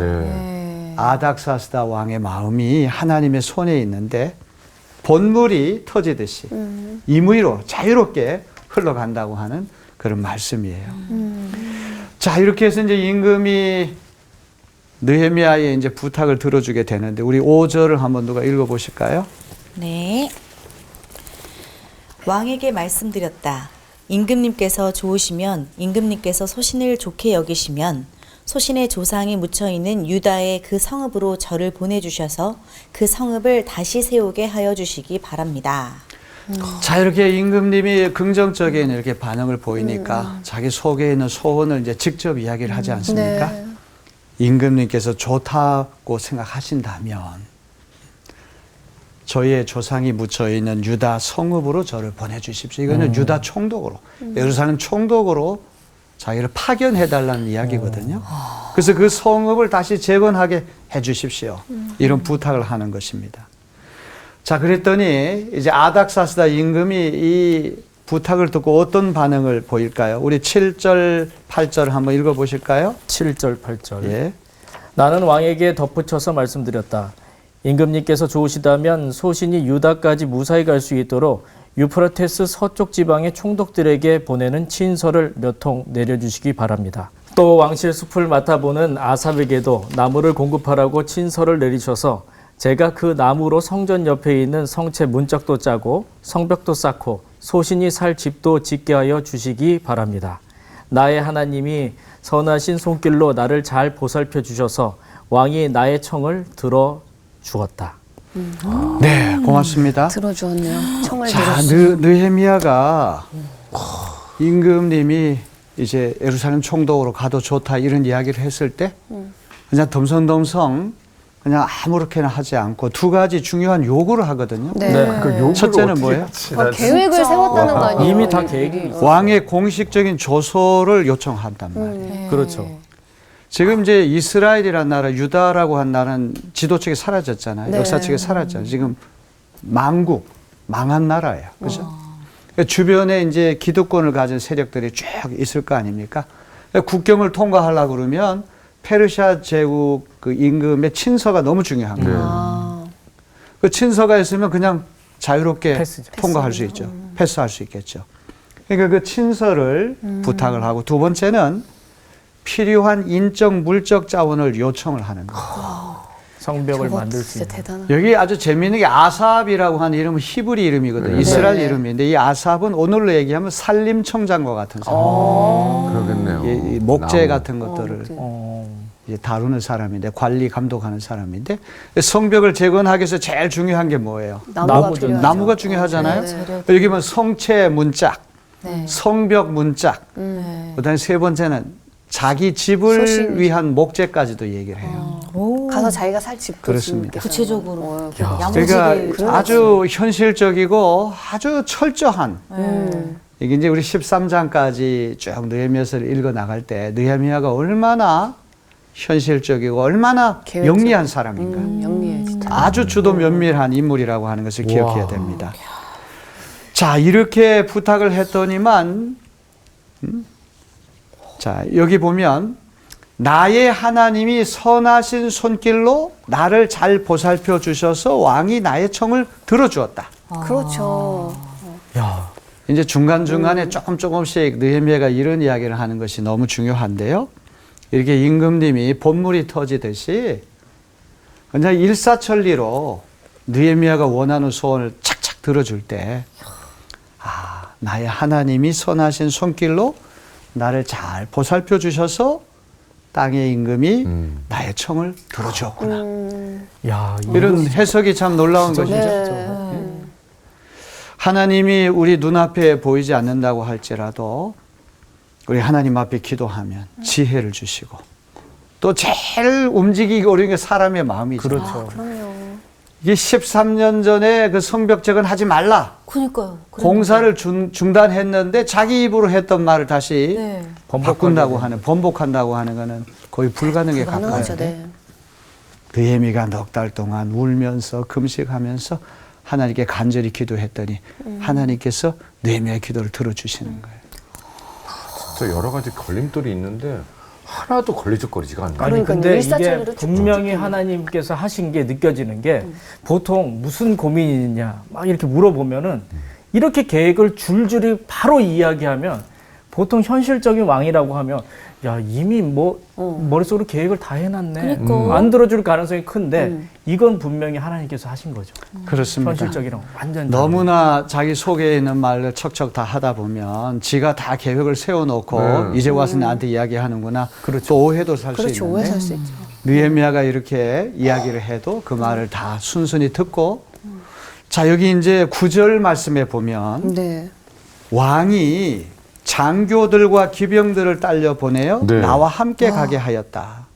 E: 아닥사스다 왕의 마음이 하나님의 손에 있는데 본물이 터지듯이 임의로 자유롭게 흘러간다고 하는 그런 말씀이에요. 자, 이렇게 해서 이제 임금이 느헤미야의 이제 부탁을 들어주게 되는데 우리 5절을 한번 누가 읽어보실까요?
C: 네. 왕에게 말씀드렸다. 임금님께서 좋으시면 임금님께서 소신을 좋게 여기시면 소신의 조상이 묻혀있는 유다의 그 성읍으로 저를 보내주셔서 그 성읍을 다시 세우게 하여 주시기 바랍니다.
E: 자, 이렇게 임금님이 긍정적인 이렇게 반응을 보이니까 자기 속에 있는 소원을 이제 직접 이야기를 하지 않습니까?
A: 네.
E: 임금님께서 좋다고 생각하신다면 저희의 조상이 묻혀있는 유다 성읍으로 저를 보내주십시오. 이거는 유다 총독으로, 예루살렘 총독으로 자기를 파견해달라는 이야기거든요. 그래서 그 성읍을 다시 재건하게 해주십시오. 이런 부탁을 하는 것입니다. 자, 그랬더니 이제 아닥사스다 임금이 이 부탁을 듣고 어떤 반응을 보일까요? 우리 7절, 8절 한번 읽어보실까요?
D: 7절, 8절.
E: 예.
D: 나는 왕에게 덧붙여서 말씀드렸다. 임금님께서 좋으시다면 소신이 유다까지 무사히 갈 수 있도록 유프라테스 서쪽 지방의 총독들에게 보내는 친서를 몇 통 내려주시기 바랍니다. 또 왕실 숲을 맡아보는 아삽에게도 나무를 공급하라고 친서를 내리셔서 제가 그 나무로 성전 옆에 있는 성체 문짝도 짜고 성벽도 쌓고 소신이 살 집도 짓게 하여 주시기 바랍니다. 나의 하나님이 선하신 손길로 나를 잘 보살펴 주셔서 왕이 나의 청을 들어 주었다.
E: 네, 고맙습니다.
A: 들어주었네요. 청을
E: 자,
A: 들었어요.
E: 느헤미야가 임금님이 이제 예루살렘 총독으로 가도 좋다 이런 이야기를 했을 때 그냥 덤성덤성 그냥 아무렇게나 하지 않고 두 가지 중요한 요구를 하거든요.
A: 네.
B: 그 욕을
E: 첫째는
B: 어떻게
E: 뭐예요?
B: 하지?
A: 계획을 세웠다는 거 아니에요?
D: 이미 다 계획이 있어요.
E: 왕의 공식적인 조서를 요청한단 말이에요.
D: 그렇죠.
E: 지금 이제 이스라엘이라는 나라, 유다라고 한 나라는 지도책이 사라졌잖아요.
A: 네.
E: 역사책이 사라졌잖아요. 지금 망국, 망한 나라예요. 그죠? 그러니까 주변에 이제 기득권을 가진 세력들이 쭉 있을 거 아닙니까? 그러니까 국경을 통과하려고 그러면 페르시아 제국 그 임금의 친서가 너무 중요한 거예요.
A: 아,
E: 그 친서가 있으면 그냥 자유롭게
D: 패스죠.
E: 통과할 수 있죠. 패스할 수 있겠죠. 그러니까 그 친서를 부탁을 하고 두 번째는 필요한 인적 물적 자원을 요청을 하는 거예요.
D: 성벽을
A: 저거
D: 만들 수
A: 진짜
D: 있는.
A: 대단한.
E: 여기 아주 재미있는 게 아삽이라고 하는 이름은 히브리 이름이거든요. 이스라엘
A: 네.
E: 이름인데 이 아삽은 오늘로 얘기하면 산림청장과 같은 사람.
B: 그러겠네요.
E: 이 목재
B: 나무.
E: 같은 것들을
D: 어,
E: 이제 다루는 사람인데 관리 감독하는 사람인데 성벽을 재건하기 위해서 제일 중요한 게 뭐예요?
A: 나무가
D: 나무죠.
A: 필요하죠.
E: 나무가 중요하잖아요.
A: 네.
E: 여기 보면 성체 문짝,
C: 네.
E: 성벽 문짝,
C: 네.
E: 그다음에 세 번째는 자기 집을
A: 소신.
E: 위한 목재까지도 얘기를 해요.
C: 오.
A: 가서 자기가 살 집도
E: 그렇습니다.
C: 구체적으로.
E: 그러니까
C: 야무지게
E: 아주 현실적이고 아주 철저한 이게 이제 우리 13장까지 쭉 느헤미야서를 읽어 나갈 때 느헤미야가 얼마나 현실적이고 얼마나
A: 계획적.
E: 영리한 사람인가.
A: 영리해 진짜.
E: 아주 주도 면밀한 인물이라고 하는 것을 기억해야 됩니다. 자, 이렇게 부탁을 했더니만 자, 여기 보면 나의 하나님이 선하신 손길로 나를 잘 보살펴 주셔서 왕이 나의 청을 들어주었다.
A: 그렇죠.
D: 야,
E: 이제 중간중간에 조금씩 느헤미야가 이런 이야기를 하는 것이 너무 중요한데요. 이렇게 임금님이 본물이 터지듯이 그냥 일사천리로 느헤미야가 원하는 소원을 착착 들어줄 때 아, 나의 하나님이 선하신 손길로 나를 잘 보살펴 주셔서 땅의 임금이 나의 청을 들어주었구나.
D: 야,
E: 이런 해석이 참 놀라운 것이죠.
A: 네.
E: 하나님이 우리 눈앞에 보이지 않는다고 할지라도 우리 하나님 앞에 기도하면 지혜를 주시고 또 제일 움직이기 어려운 게 사람의 마음이죠.
D: 그렇죠.
A: 그럼요.
E: 이게 13년 전에 그 성벽 재건하지 말라.
C: 그러니까요.
E: 공사를 중단했는데 자기 입으로 했던 말을 다시
C: 네.
E: 바꾼다고 하는, 번복한다고 하는 거는 거의 불가능에
A: 가능하죠.
E: 가까운데
A: 네.
E: 느헤미야가 넉 달 동안 울면서 금식하면서 하나님께 간절히 기도했더니 하나님께서 느헤미야의 기도를 들어주시는 거예요.
B: 진짜 여러 가지 걸림돌이 있는데 하나도 걸리적거리지가 않네.
D: 아니
A: 그러니까요.
D: 근데 이게
A: 일사천리로 쭉
D: 분명히 하나님께서 하신 게 느껴지는 게 보통 무슨 고민이 있냐 막 이렇게 물어보면은 이렇게 계획을 줄줄이 바로 이야기하면 보통 현실적인 왕이라고 하면 야 이미 뭐 머릿속으로 계획을 다 해놨네.
C: 그러니까.
D: 안 들어줄 가능성이 큰데 이건 분명히 하나님께서 하신 거죠.
E: 그렇습니다.
D: 현실적이랑 완전
E: 너무나 자기 속에 있는 말을 척척 다 하다 보면 지가 다 계획을 세워놓고 이제 와서 나한테 이야기하는구나. 또 오해도 살 수
A: 그렇죠. 오해
E: 있는데
A: 살 수 있죠.
E: 느헤미야가 이렇게 이야기를 해도 그 말을 다 순순히 듣고 자 여기 이제 9절 말씀에 보면
A: 네.
E: 왕이 장교들과 기병들을 딸려 보내어
B: 네.
E: 나와 함께 가게 하였다.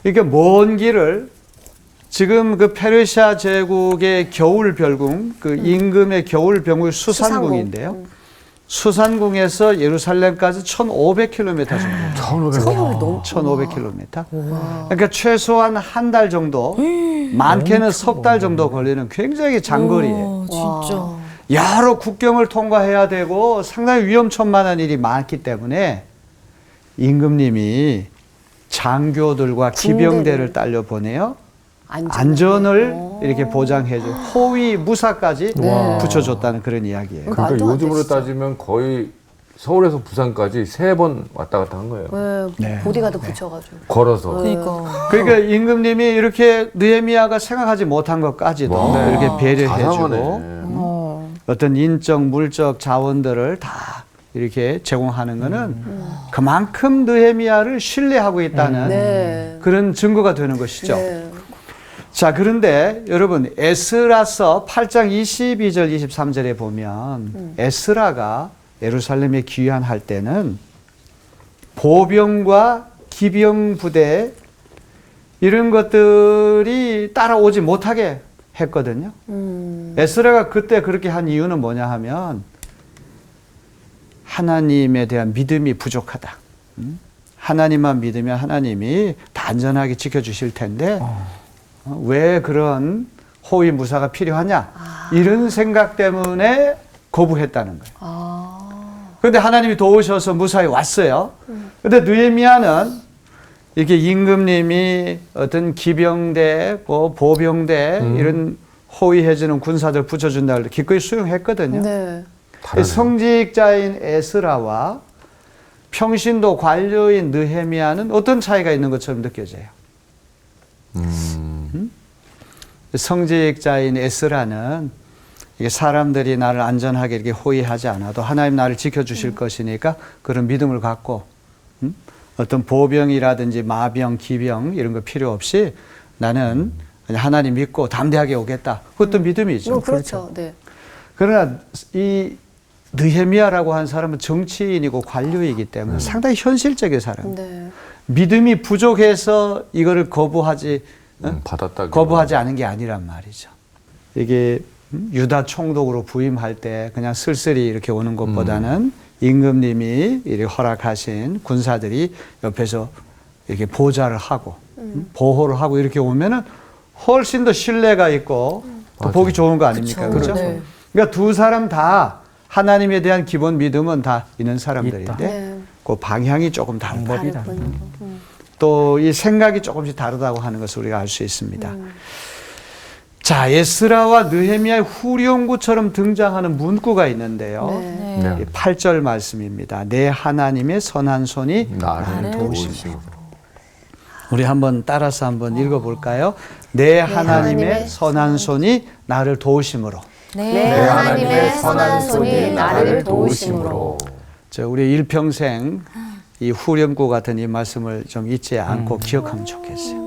E: 이게 먼 길을 지금 그 페르시아 제국의 겨울 별궁, 그 임금의 겨울 병국 수산궁인데요. 수산궁에서 예루살렘까지 1,500km 정도.
B: 1,500.
E: 1,500km. 그러니까 최소한 한 달 정도, 많게는 석 달 정도 걸리는 굉장히 장거리예요.
C: 진짜.
E: 여러 국경을 통과해야 되고 상당히 위험천만한 일이 많기 때문에 임금님이 장교들과 기병대를 딸려 보내요. 안전을 이렇게 보장해줘. 호위 무사까지 붙여줬다는 그런 이야기예요.
B: 그러니까
A: 말도 안
B: 요즘으로
A: 되시죠.
B: 따지면 거의 서울에서 부산까지 3번 왔다 갔다 한 거예요.
A: 네. 보디가드 붙여가지고.
B: 걸어서.
C: 그러니까.
E: 그러니까 임금님이 이렇게 느헤미야가 생각하지 못한 것까지도
B: 와,
E: 이렇게 배려해주고
B: 자상하네.
E: 어떤 인적, 물적 자원들을 다 이렇게 제공하는 것은 그만큼 느헤미야를 신뢰하고 있다는
A: 네.
E: 그런 증거가 되는 것이죠.
A: 네.
E: 자, 그런데 여러분 에스라서 8장 22절 23절에 보면 에스라가 예루살렘에 귀환할 때는 보병과 기병 부대 이런 것들이 따라오지 못하게 했거든요. 에스라가 그때 그렇게 한 이유는 뭐냐 하면 하나님에 대한 믿음이 부족하다. 하나님만 믿으면 하나님이 다 안전하게 지켜주실 텐데 왜 그런 호위 무사가 필요하냐 이런 생각 때문에 거부했다는 거예요. 그런데 하나님이 도우셔서 무사히 왔어요. 그런데 느헤미야는 이렇게 임금님이 어떤 기병대, 보병대 이런 호위해주는 군사들 붙여준다 그래서 기꺼이 수용했거든요.
A: 네.
E: 성직자인 에스라와 평신도 관료인 느헤미야는 어떤 차이가 있는 것처럼 느껴져요. 성직자인 에스라는 이게 사람들이 나를 안전하게 이렇게 호위하지 않아도 하나님 나를 지켜주실 것이니까 그런 믿음을 갖고 어떤 보병이라든지 마병, 기병 이런 거 필요 없이 나는 그냥 하나님 믿고 담대하게 오겠다. 그것도 믿음이죠.
A: 그렇죠. 네.
E: 그러나 이 느헤미야라고 하는 사람은 정치인이고 관료이기 때문에 상당히 현실적인 사람.
A: 네.
E: 믿음이 부족해서 이거를 거부하지 않은 게 아니란 말이죠. 이게 유다 총독으로 부임할 때 그냥 쓸쓸히 이렇게 오는 것보다는 임금님이 이렇게 허락하신 군사들이 옆에서 이렇게 보좌를 하고 보호를 하고 이렇게 오면은 훨씬 더 신뢰가 있고 더 보기 좋은 거 아닙니까? 그렇죠?
A: 네.
E: 그러니까 두 사람 다 하나님에 대한 기본 믿음은 다 있는 사람들인데
A: 네.
E: 그 방향이 조금 다르다.
D: 방법이
A: 다르군요.
E: 또 이 생각이 조금씩 다르다고 하는 것을 우리가 알 수 있습니다. 자, 에스라와 느헤미야의 후련구처럼 등장하는 문구가 있는데요.
A: 네.
B: 네.
E: 8절 말씀입니다. 내 하나님의 선한 손이
B: 나를
E: 도우시고. 우리 한번 따라서 한번 읽어볼까요? 내 하나님의 선한 손이 나를 도우심으로.
A: 내 하나님의 선한 손이 나를 도우심으로.
E: 우리 일평생 이 후렴구 같은 이 말씀을 좀 잊지 않고 기억하면 좋겠어요.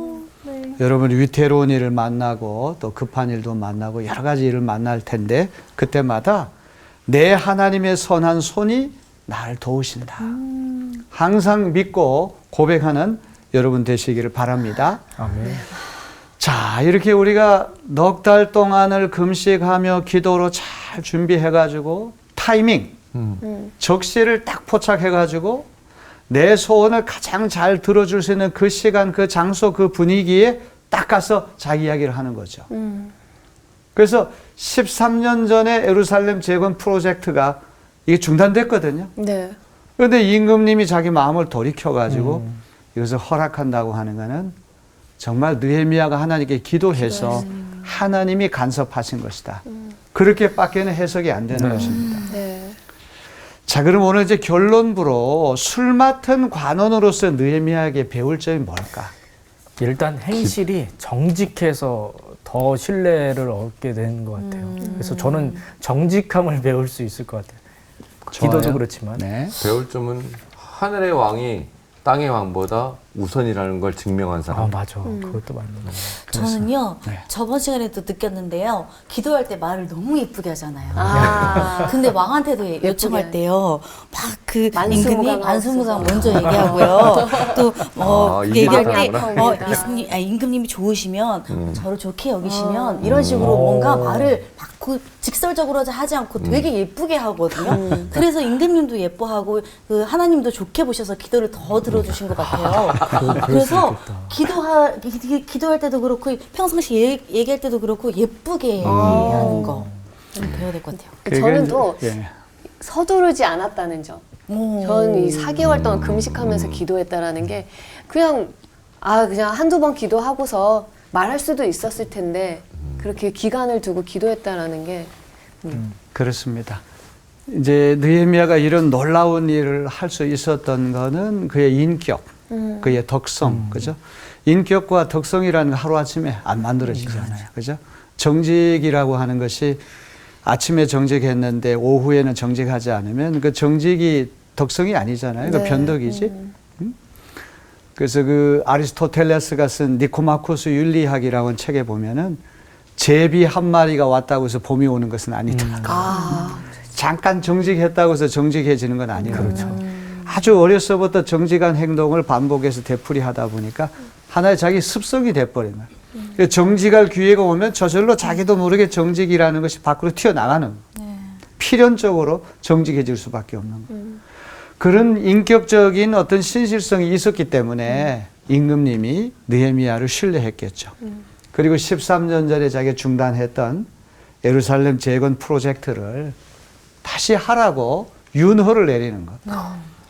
E: 여러분이 위태로운 일을 만나고 또 급한 일도 만나고 여러 가지 일을 만날 텐데 그때마다 내 하나님의 선한 손이 나를 도우신다. 항상 믿고 고백하는 여러분 되시기를 바랍니다.
D: 아멘.
E: 자, 이렇게 우리가 넉 달 동안을 금식하며 기도로 잘 준비해가지고 타이밍, 적시를 딱 포착해가지고 내 소원을 가장 잘 들어줄 수 있는 그 시간, 그 장소, 그 분위기에 딱 가서 자기 이야기를 하는 거죠. 그래서 13년 전에 예루살렘 재건 프로젝트가 이게 중단됐거든요.
A: 네.
E: 그런데 임금님이 자기 마음을 돌이켜가지고 이것을 허락한다고 하는 것은 정말 느헤미야가 하나님께 기도해서 하나님이 간섭하신 것이다. 그렇게밖에는 해석이 안 되는 것입니다.
A: 네.
E: 자, 그럼 오늘 이제 결론부로 술 맡은 관원으로서 느헤미야에게 배울 점이 뭘까?
D: 일단 행실이 정직해서 더 신뢰를 얻게 된 것 같아요. 그래서 저는 정직함을 배울 수 있을 것 같아요. 기도도
E: 좋아요.
D: 그렇지만.
E: 네.
B: 배울 점은 하늘의 왕이 땅의 왕보다 우선이라는 걸 증명한 사람.
D: 아 맞아. 그것도 맞는 거.
C: 저는요,
E: 네.
C: 저번 시간에도 느꼈는데요, 기도할 때 말을 너무 예쁘게 하잖아요.
A: 아.
C: 근데 왕한테도 요청할 때요, 막 그
A: 만수무강
C: 임금님 만수무강
A: 하고
C: 먼저 얘기하고요. 또
B: 이게
C: 얘기할 때
B: 하는구나.
C: 임금님이 좋으시면 저를 좋게 여기시면 이런 식으로 뭔가 말을 막 직설적으로 하지 않고 되게 예쁘게 하거든요. 그래서 임금님도 예뻐하고 그 하나님도 좋게 보셔서 기도를 더 들어주신 것 같아요. 그래서 기도할 때도 그렇고 평상시 얘기할 때도 그렇고 예쁘게 하는 거 좀 배워야 될 것 같아요.
A: 저는 또
E: 예.
A: 서두르지 않았다는 점. 저는 이 4개월 동안 금식하면서 기도했다라는 게 그냥 한두 번 기도하고서 말할 수도 있었을 텐데 그렇게 기간을 두고 기도했다라는 게
E: 그렇습니다. 이제 느헤미야가 이런 놀라운 일을 할 수 있었던 거는 그의 인격, 그의 덕성, 그죠? 인격과 덕성이라는 거 하루아침에 안 만들어지잖아요. 그죠? 정직이라고 하는 것이 아침에 정직했는데 오후에는 정직하지 않으면 그 정직이 덕성이 아니잖아요. 그
A: 네.
E: 변덕이지. 그래서 그 아리스토텔레스가 쓴 니코마코스 윤리학이라는 책에 보면은 제비 한 마리가 왔다고 해서 봄이 오는 것은 아니다. 잠깐 정직했다고 해서 정직해지는 건 아니거든요. 아주 어려서부터 정직한 행동을 반복해서 되풀이하다 보니까 하나의 자기 습성이 돼버린 거예요. 정직할 기회가 오면 저절로 자기도 모르게 정직이라는 것이 밖으로 튀어나가는 거예요. 필연적으로 정직해질 수밖에 없는 거예요. 그런 인격적인 어떤 신실성이 있었기 때문에 임금님이 느헤미야를 신뢰했겠죠. 그리고 13년 전에 자기가 중단했던 예루살렘 재건 프로젝트를 다시 하라고 윤허를 내리는 것.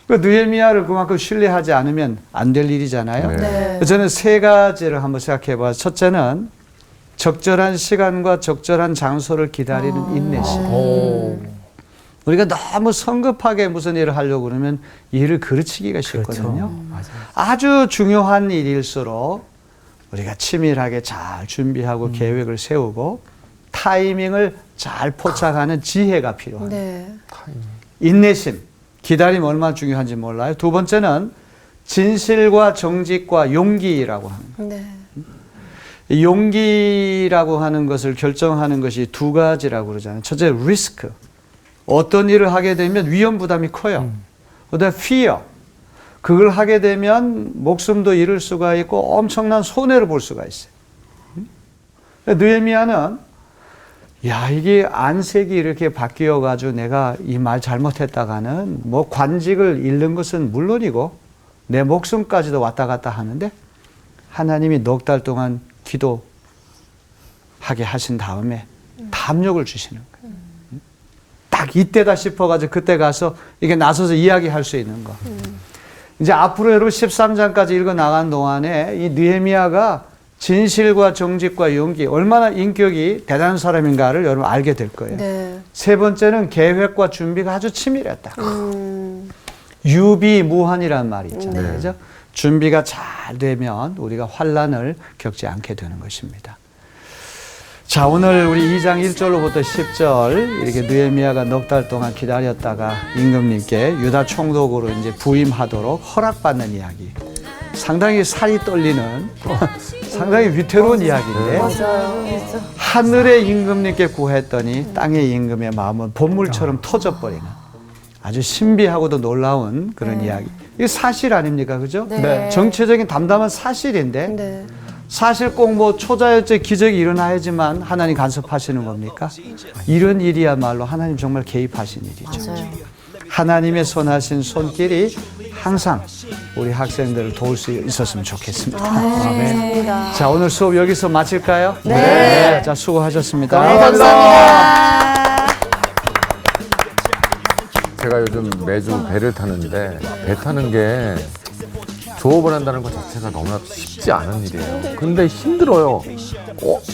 E: 그 느헤미야를 그만큼 신뢰하지 않으면 안 될 일이잖아요.
A: 네.
E: 저는 세 가지를 한번 생각해 봐요. 첫째는 적절한 시간과 적절한 장소를 기다리는 인내심. 우리가 너무 성급하게 무슨 일을 하려고 그러면 일을 그르치기가 쉽거든요. 아주 중요한 일일수록 우리가 치밀하게 잘 준비하고 계획을 세우고 타이밍을 잘 포착하는 지혜가 필요합니다.
A: 네.
E: 인내심, 기다림 얼마나 중요한지 몰라요. 두 번째는 진실과 정직과 용기라고 합니다.
A: 네.
E: 이 용기라고 하는 것을 결정하는 것이 두 가지라고 그러잖아요. 첫째, 리스크. 어떤 일을 하게 되면 위험 부담이 커요. 그다음에 fear. 그걸 하게 되면 목숨도 잃을 수가 있고 엄청난 손해를 볼 수가 있어요. 느헤미야는 이게 안색이 이렇게 바뀌어가지고 내가 이 말 잘못했다가는 뭐 관직을 잃는 것은 물론이고 내 목숨까지도 왔다 갔다 하는데 하나님이 넉 달 동안 기도하게 하신 다음에 담력을 주시는 거예요. 딱 이때다 싶어가지고 그때 가서 이게 나서서 이야기할 수 있는 거. 이제 앞으로 여러분 13장까지 읽어 나간 동안에 이 느헤미야가 진실과 정직과 용기, 얼마나 인격이 대단한 사람인가를 여러분 알게 될 거예요.
A: 네.
E: 세 번째는 계획과 준비가 아주 치밀했다. 유비무환이라는 말이 있잖아요. 그죠? 준비가 잘 되면 우리가 환난을 겪지 않게 되는 것입니다. 자, 오늘 우리 2장 1절로부터 10절 이렇게 느헤미야가 넉 달 동안 기다렸다가 임금님께 유다 총독으로 이제 부임하도록 허락받는 이야기. 상당히 살이 떨리는 상당히 위태로운 이야기인데 하늘의 임금님께 구했더니 땅의 임금의 마음은 본물처럼 터져버리는 아주 신비하고도 놀라운 그런 이야기. 이게 사실 아닙니까? 그죠?
A: 네.
E: 정치적인 담담한 사실인데
A: 네.
E: 사실 꼭 뭐 초자연적 기적이 일어나야지만 하나님 간섭하시는 겁니까? 이런 일이야말로 하나님 정말 개입하신 일이죠.
C: 맞아요.
E: 하나님의 손하신 손길이 항상 우리 학생들을 도울 수 있었으면 좋겠습니다. 아멘. 자, 오늘 수업 여기서 마칠까요? 네. 자, 수고하셨습니다.
A: 감사합니다.
B: 제가 요즘 매주 배를 타는데 배 타는 게 조업을 한다는 것 자체가 너무나 쉽지 않은 일이에요. 근데 힘들어요.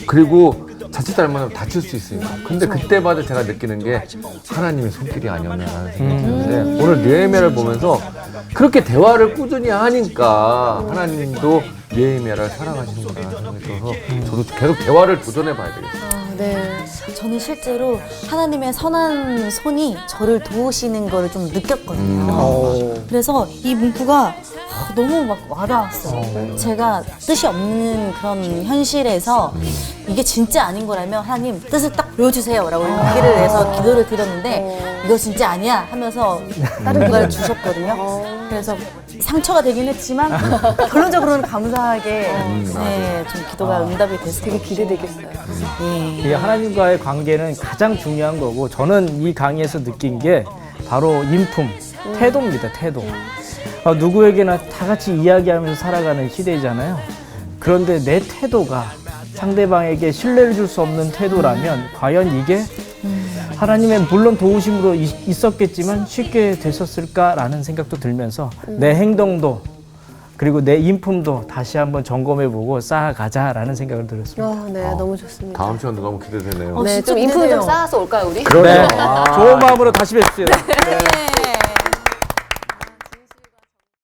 B: 그리고 자칫 잘못하면 다칠 수 있으니까. 근데 그때마다 제가 느끼는 게 하나님의 손길이 아니었나라는 생각이 드는데 오늘 느헤미야를 보면서 그렇게 대화를 꾸준히 하니까 하나님도 느헤미야를 사랑하시는구나 생각이 들어서 저도 계속 대화를 도전해 봐야 되겠어요.
A: 네.
C: 저는 실제로 하나님의 선한 손이 저를 도우시는 거를 좀 느꼈거든요. 그래서 이 문구가 너무 막 와닿았어요. 제가 뜻이 없는 그런 현실에서 이게 진짜 아닌 거라면 하나님 뜻을 딱 보여주세요 라고 용기를 내서 기도를 드렸는데 이거 진짜 아니야 하면서 다른 뭔가를 주셨거든요. 그래서 상처가 되긴 했지만 결론적으로는 감사하게 좀 기도가 응답이 돼서
A: 되게 기대되겠어요.
D: 이 하나님과의 관계는 가장 중요한 거고 저는 이 강의에서 느낀 게 바로 인품, 태도입니다. 태도. 누구에게나 다 같이 이야기하면서 살아가는 시대잖아요. 그런데 내 태도가 상대방에게 신뢰를 줄 수 없는 태도라면 과연 이게 하나님의 물론 도우심으로 있었겠지만 쉽게 됐었을까라는 생각도 들면서 내 행동도 그리고 내 인품도 다시 한번 점검해보고 쌓아가자라는 생각을 들었습니다.
A: 네, 너무 좋습니다.
B: 다음 시간도 너무 기대되네요.
A: 네,
C: 진짜
A: 좀 인품 좀
C: 기대돼요.
A: 쌓아서 올까요, 우리?
D: 네, 좋은 마음으로 다시 뵙시다.
C: 네.